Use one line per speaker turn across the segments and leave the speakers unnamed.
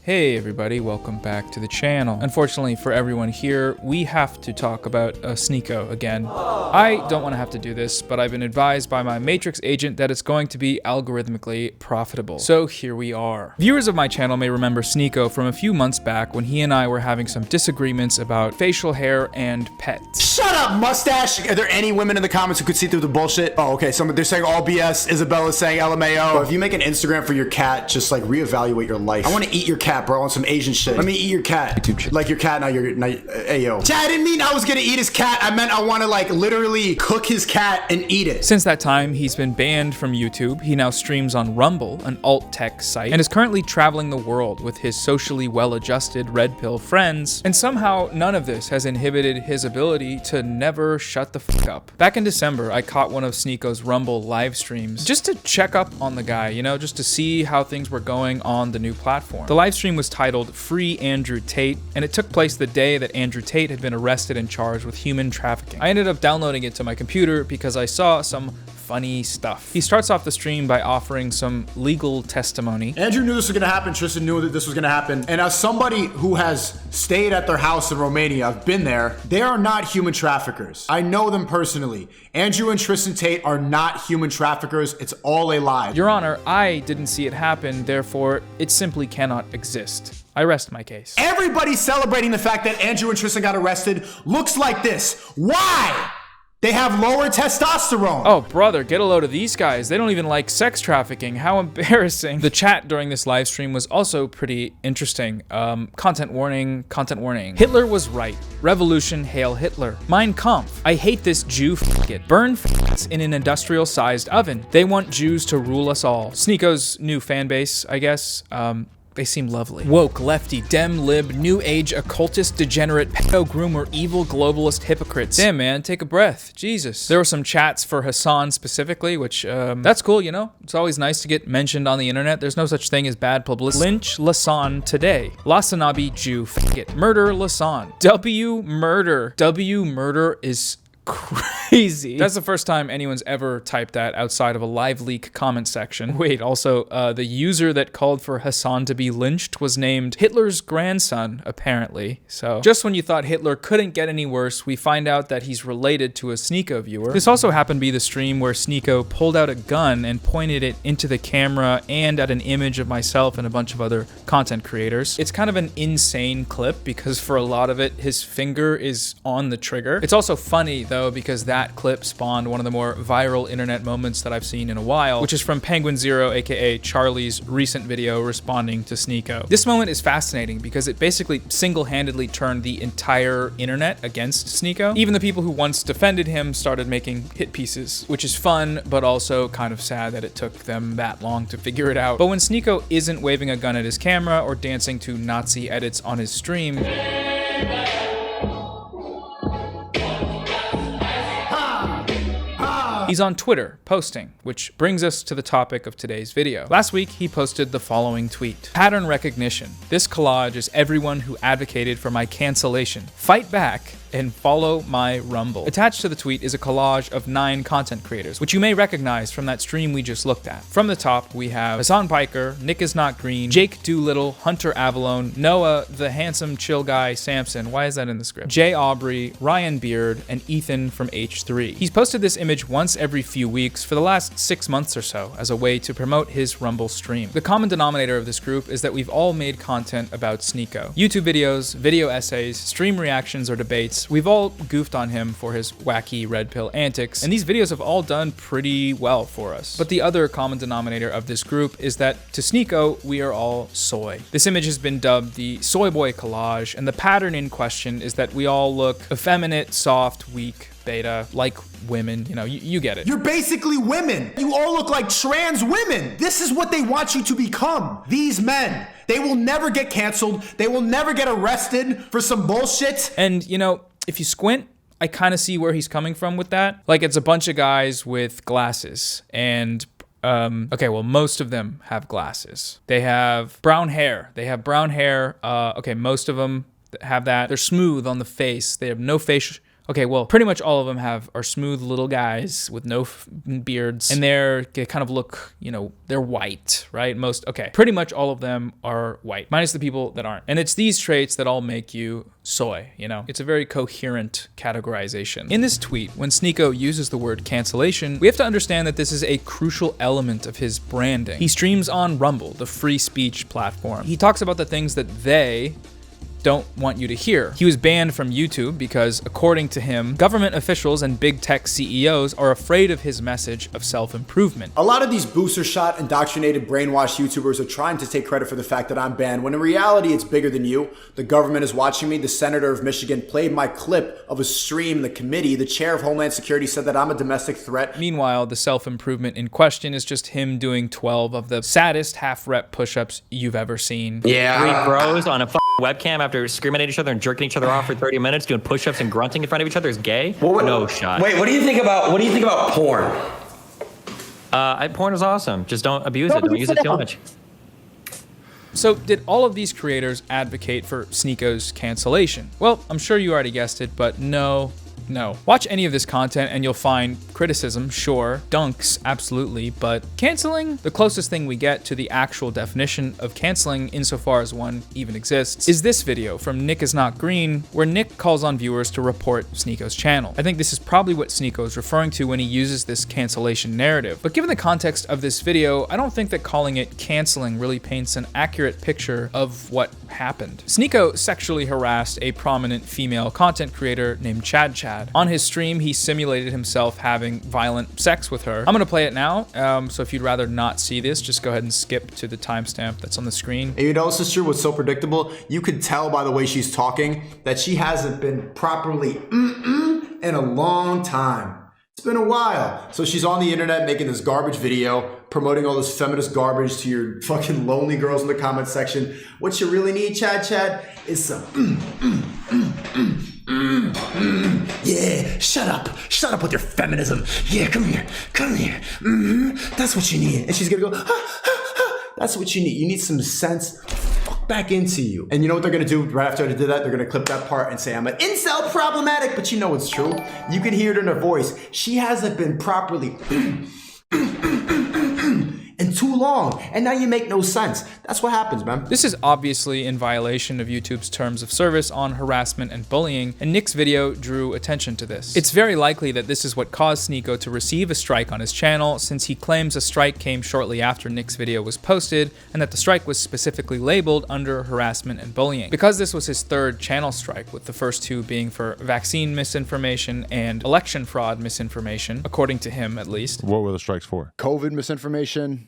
Hey everybody, welcome back to the channel. Unfortunately for everyone here, we have to talk about Sneako again. I don't want to have to do this, but I've been advised by my Matrix agent that it's going to be algorithmically profitable. So here we are. Viewers of my channel may remember Sneako from a few months back when he and I were having some disagreements about facial hair and pets.
Shut up, mustache! Are there any women in the comments who could see through the bullshit? Oh, okay, they're saying all BS, Isabella's saying LMAO. Bro, if you make an Instagram for your cat, just like reevaluate your life. I want to eat your cat, bro, on some Asian shit. Let me eat your cat. Like your cat, not Ayo. Chat, I didn't mean I was gonna eat his cat. I meant I want to like literally cook his cat and eat it.
Since that time, he's been banned from YouTube. He now streams on Rumble, an alt-tech site, and is currently traveling the world with his socially well-adjusted red pill friends. And somehow, none of this has inhibited his ability to never shut the fuck up. Back in December, I caught one of Sneako's Rumble live streams just to check up on the guy, you know, just to see how things were going on the new platform. The live stream was titled Free Andrew Tate, and it took place the day that Andrew Tate had been arrested and charged with human trafficking. I ended up downloading it to my computer because I saw some funny stuff. He starts off the stream by offering some legal testimony.
Andrew knew this was gonna happen, Tristan knew that this was gonna happen, and as somebody who has stayed at their house in Romania, I've been there, they are not human traffickers. I know them personally. Andrew and Tristan Tate are not human traffickers, it's all a lie.
Your Honor, I didn't see it happen, therefore it simply cannot exist. I rest my case.
Everybody celebrating the fact that Andrew and Tristan got arrested looks like this. Why? They have lower testosterone.
Oh, brother, get a load of these guys. They don't even like sex trafficking. How embarrassing. The chat during this live stream was also pretty interesting. Content warning, content warning. Hitler was right. Revolution, hail Hitler. Mein Kampf. I hate this Jew f***it. Burn f***its in an industrial-sized oven. They want Jews to rule us all. Sneako's new fan base, I guess. They seem lovely. Woke, lefty, dem, lib, new age, occultist, degenerate, pedo groomer, evil, globalist, hypocrites. Damn, man, take a breath. Jesus. There were some chats for Hassan specifically, which, that's cool, you know? It's always nice to get mentioned on the internet. There's no such thing as bad publicity. Lynch Lasan today. Lasanabi Jew, f***it. Murder Lasan. W murder is crazy. That's the first time anyone's ever typed that outside of a live leak comment section. Wait, also, the user that called for Hassan to be lynched was named Hitler's grandson, apparently. So, just when you thought Hitler couldn't get any worse, we find out that he's related to a Sneako viewer. This also happened to be the stream where Sneako pulled out a gun and pointed it into the camera and at an image of myself and a bunch of other content creators. It's kind of an insane clip because for a lot of it, his finger is on the trigger. It's also funny though, because that clip spawned one of the more viral internet moments that I've seen in a while, which is from Penguin Zero, aka Charlie's recent video responding to Sneako. This moment is fascinating because it basically single-handedly turned the entire internet against Sneako. Even the people who once defended him started making hit pieces, which is fun, but also kind of sad that it took them that long to figure it out. But when Sneako isn't waving a gun at his camera or dancing to Nazi edits on his stream, he's on Twitter posting, which brings us to the topic of today's video. Last week, he posted the following tweet. Pattern recognition. This collage is everyone who advocated for my cancellation. Fight back and follow my Rumble. Attached to the tweet is a collage of 9 content creators, which you may recognize from that stream we just looked at. From the top, we have Hassan Piker, Nick is Not Green, Jake Doolittle, Hunter Avalone, Noah, the handsome chill guy, Samson, why is that in the script? Jay Aubrey, Ryan Beard, and Ethan from H3. He's posted this image once every few weeks for the last 6 months or so as a way to promote his Rumble stream. The common denominator of this group is that we've all made content about Sneako. YouTube videos, video essays, stream reactions or debates. We've all goofed on him for his wacky red pill antics, and these videos have all done pretty well for us. But the other common denominator of this group is that to Sneako, we are all soy. This image has been dubbed the Soyboy collage, and the pattern in question is that we all look effeminate, soft, weak, beta, like women, you know, you get it.
You're basically women. You all look like trans women. This is what they want you to become. These men. They will never get canceled. They will never get arrested for some bullshit.
And, you know, if you squint, I kind of see where he's coming from with that. Like, it's a bunch of guys with glasses and okay, well, most of them have glasses. They have brown hair. Okay, most of them have that. They're smooth on the face. They have no Okay, well, pretty much all of them are smooth little guys with no beards, and they kind of look, you know, they're white, right? Pretty much all of them are white, minus the people that aren't. And it's these traits that all make you soy, you know? It's a very coherent categorization. In this tweet, when Sneako uses the word cancellation, we have to understand that this is a crucial element of his branding. He streams on Rumble, the free speech platform. He talks about the things that they don't want you to hear. He was banned from YouTube because, according to him, government officials and big tech CEOs are afraid of his message of self-improvement.
A lot of these booster shot, indoctrinated, brainwashed YouTubers are trying to take credit for the fact that I'm banned, when in reality it's bigger than you. The government is watching me. The senator of Michigan played my clip of a stream in the committee. The chair of Homeland Security said that I'm a domestic threat.
Meanwhile, the self-improvement in question is just him doing 12 of the saddest half-rep push-ups you've ever seen.
Yeah. 3 bros on a webcam after screaming at each other and jerking each other off for 30 minutes, doing push-ups and grunting in front of each other is gay? No shot.
Wait, what do you think about porn?
Porn is awesome. Just don't abuse it. Don't use it too much.
So did all of these creators advocate for Sneako's cancellation? Well, I'm sure you already guessed it, but no. Watch any of this content and you'll find criticism, sure, dunks, absolutely, but canceling? The closest thing we get to the actual definition of canceling, insofar as one even exists, is this video from Nick Is Not Green, where Nick calls on viewers to report Sneako's channel. I think this is probably what Sneako is referring to when he uses this cancellation narrative. But given the context of this video, I don't think that calling it canceling really paints an accurate picture of what happened. Sneako sexually harassed a prominent female content creator named Chad. On his stream, he simulated himself having violent sex with her. I'm gonna play it now, so if you'd rather not see this, just go ahead and skip to the timestamp that's on the screen.
And you know, sister, what's so predictable? You could tell by the way she's talking that she hasn't been properly in a long time. It's been a while. So she's on the internet making this garbage video, promoting all this feminist garbage to your fucking lonely girls in the comment section. What you really need, Chad, is some yeah, shut up with your feminism. Yeah, come here. That's what you need. And she's gonna go, that's what you need. You need some sense back into you. And you know what they're gonna do right after I did that? They're gonna clip that part and say I'm an incel problematic, but you know it's true. You can hear it in her voice. She hasn't been properly and too long, and now you make no sense. That's what happens, man.
This is obviously in violation of YouTube's terms of service on harassment and bullying, and Nick's video drew attention to this. It's very likely that this is what caused Sneako to receive a strike on his channel, since he claims a strike came shortly after Nick's video was posted, and that the strike was specifically labeled under harassment and bullying. Because this was his 3rd channel strike, with the first 2 being for vaccine misinformation and election fraud misinformation, according to him at least.
What were the strikes for?
COVID misinformation,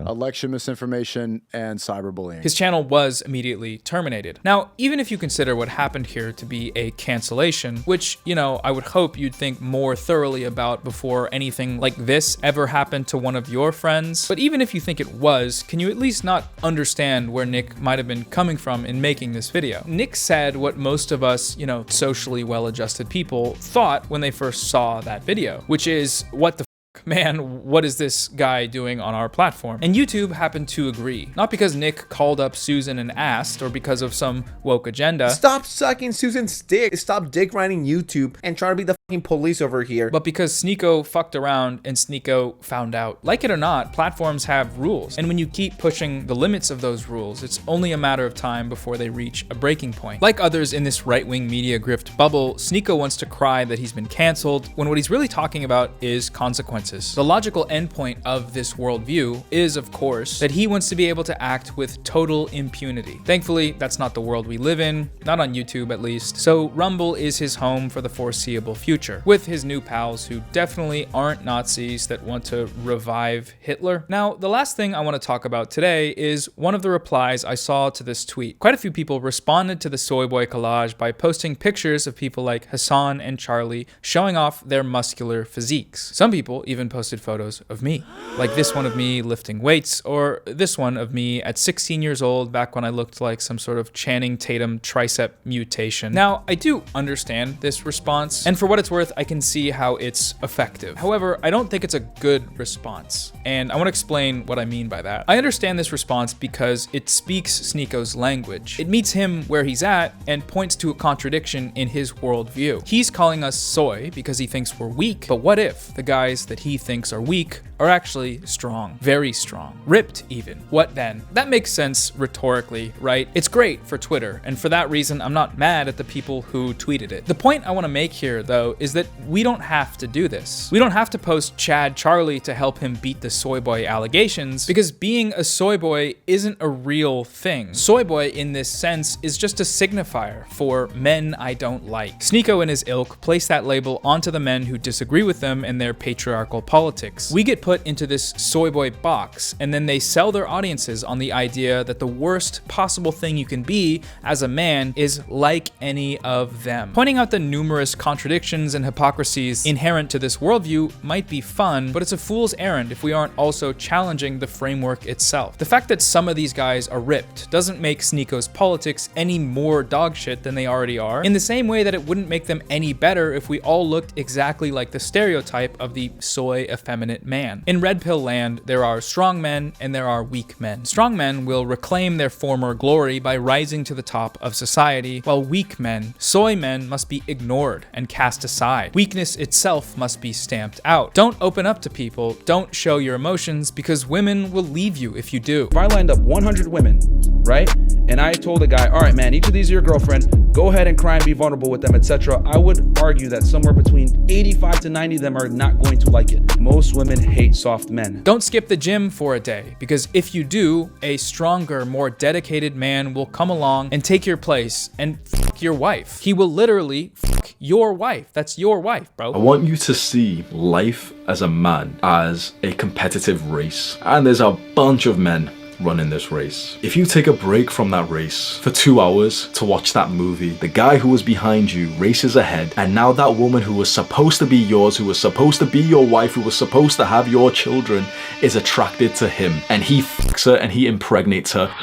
election misinformation, and cyberbullying.
His channel was immediately terminated. Now, even if you consider what happened here to be a cancellation, which, you know, I would hope you'd think more thoroughly about before anything like this ever happened to one of your friends, but even if you think it was, can you at least not understand where Nick might have been coming from in making this video? Nick said what most of us, you know, socially well-adjusted people thought when they first saw that video, which is, what the man, what is this guy doing on our platform? And YouTube happened to agree. Not because Nick called up Susan and asked, or because of some woke agenda.
Stop sucking Susan's dick. Stop dick riding YouTube and trying to be the fucking police over here.
But because Sneako fucked around and Sneako found out. Like it or not, platforms have rules. And when you keep pushing the limits of those rules, it's only a matter of time before they reach a breaking point. Like others in this right-wing media grift bubble, Sneako wants to cry that he's been canceled, when what he's really talking about is consequences. The logical endpoint of this worldview is, of course, that he wants to be able to act with total impunity. Thankfully, that's not the world we live in, not on YouTube at least, so Rumble is his home for the foreseeable future, with his new pals who definitely aren't Nazis that want to revive Hitler. Now, the last thing I want to talk about today is one of the replies I saw to this tweet. Quite a few people responded to the Soyboy collage by posting pictures of people like Hassan and Charlie showing off their muscular physiques. Some people even posted photos of me, like this one of me lifting weights, or this one of me at 16 years old back when I looked like some sort of Channing Tatum tricep mutation. Now, I do understand this response, and for what it's it's worth, I can see how it's effective. However, I don't think it's a good response, and I want to explain what I mean by that. I understand this response because it speaks Sneako's language. It meets him where he's at and points to a contradiction in his worldview. He's calling us soy because he thinks we're weak, but what if the guys that he thinks are weak are actually strong, very strong, ripped even? What then? That makes sense rhetorically, right? It's great for Twitter, and for that reason, I'm not mad at the people who tweeted it. The point I want to make here, though, is that we don't have to do this. We don't have to post Chad Charlie to help him beat the soy boy allegations, because being a soy boy isn't a real thing. Soy boy, in this sense, is just a signifier for men I don't like. Sneako and his ilk place that label onto the men who disagree with them and their patriarchal politics. We get put into this soy boy box, and then they sell their audiences on the idea that the worst possible thing you can be as a man is like any of them. Pointing out the numerous contradictions and hypocrisies inherent to this worldview might be fun, but it's a fool's errand if we aren't also challenging the framework itself. The fact that some of these guys are ripped doesn't make Sneako's politics any more dogshit than they already are, in the same way that it wouldn't make them any better if we all looked exactly like the stereotype of the soy effeminate man. In Red Pill land, there are strong men and there are weak men. Strong men will reclaim their former glory by rising to the top of society, while weak men, soy men, must be ignored and cast aside. Weakness itself must be stamped out. Don't open up to people, don't show your emotions, because women will leave you if you do.
If I lined up 100 women, right, and I told a guy, all right, man, each of these are your girlfriend, go ahead and cry and be vulnerable with them, etc., I would argue that somewhere between 85 to 90 of them are not going to like it. Most women hate soft men.
Don't skip the gym for a day, because if you do, a stronger, more dedicated man will come along and take your place and fuck your wife. He will literally fuck your wife. That's your wife, bro.
I want you to see life as a man as a competitive race, and there's a bunch of men running this race. If you take a break from that race for 2 hours to watch that movie, the guy who was behind you races ahead, and now that woman who was supposed to be yours, who was supposed to be your wife, who was supposed to have your children, is attracted to him, and he fucks her and he impregnates her.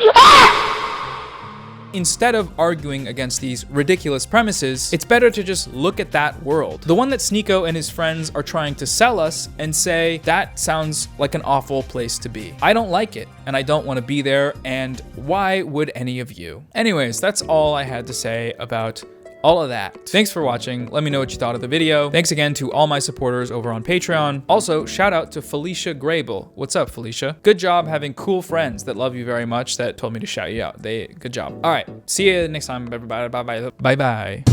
Instead of arguing against these ridiculous premises, it's better to just look at that world, the one that Sneako and his friends are trying to sell us, and say, that sounds like an awful place to be. I don't like it, and I don't want to be there, and why would any of you? Anyways, that's all I had to say about all of that. Thanks for watching. Let me know what you thought of the video. Thanks again to all my supporters over on Patreon. Also, shout out to Felicia Grable. What's up, Felicia? Good job having cool friends that love you very much that told me to shout you out. Good job. All right, see you next time, everybody. Bye-bye. Bye-bye.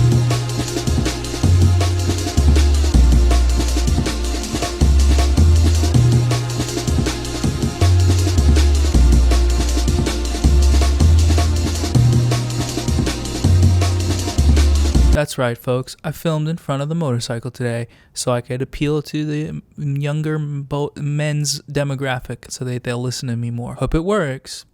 That's right, folks. I filmed in front of the motorcycle today so I could appeal to the younger men's demographic so they'll listen to me more. Hope it works.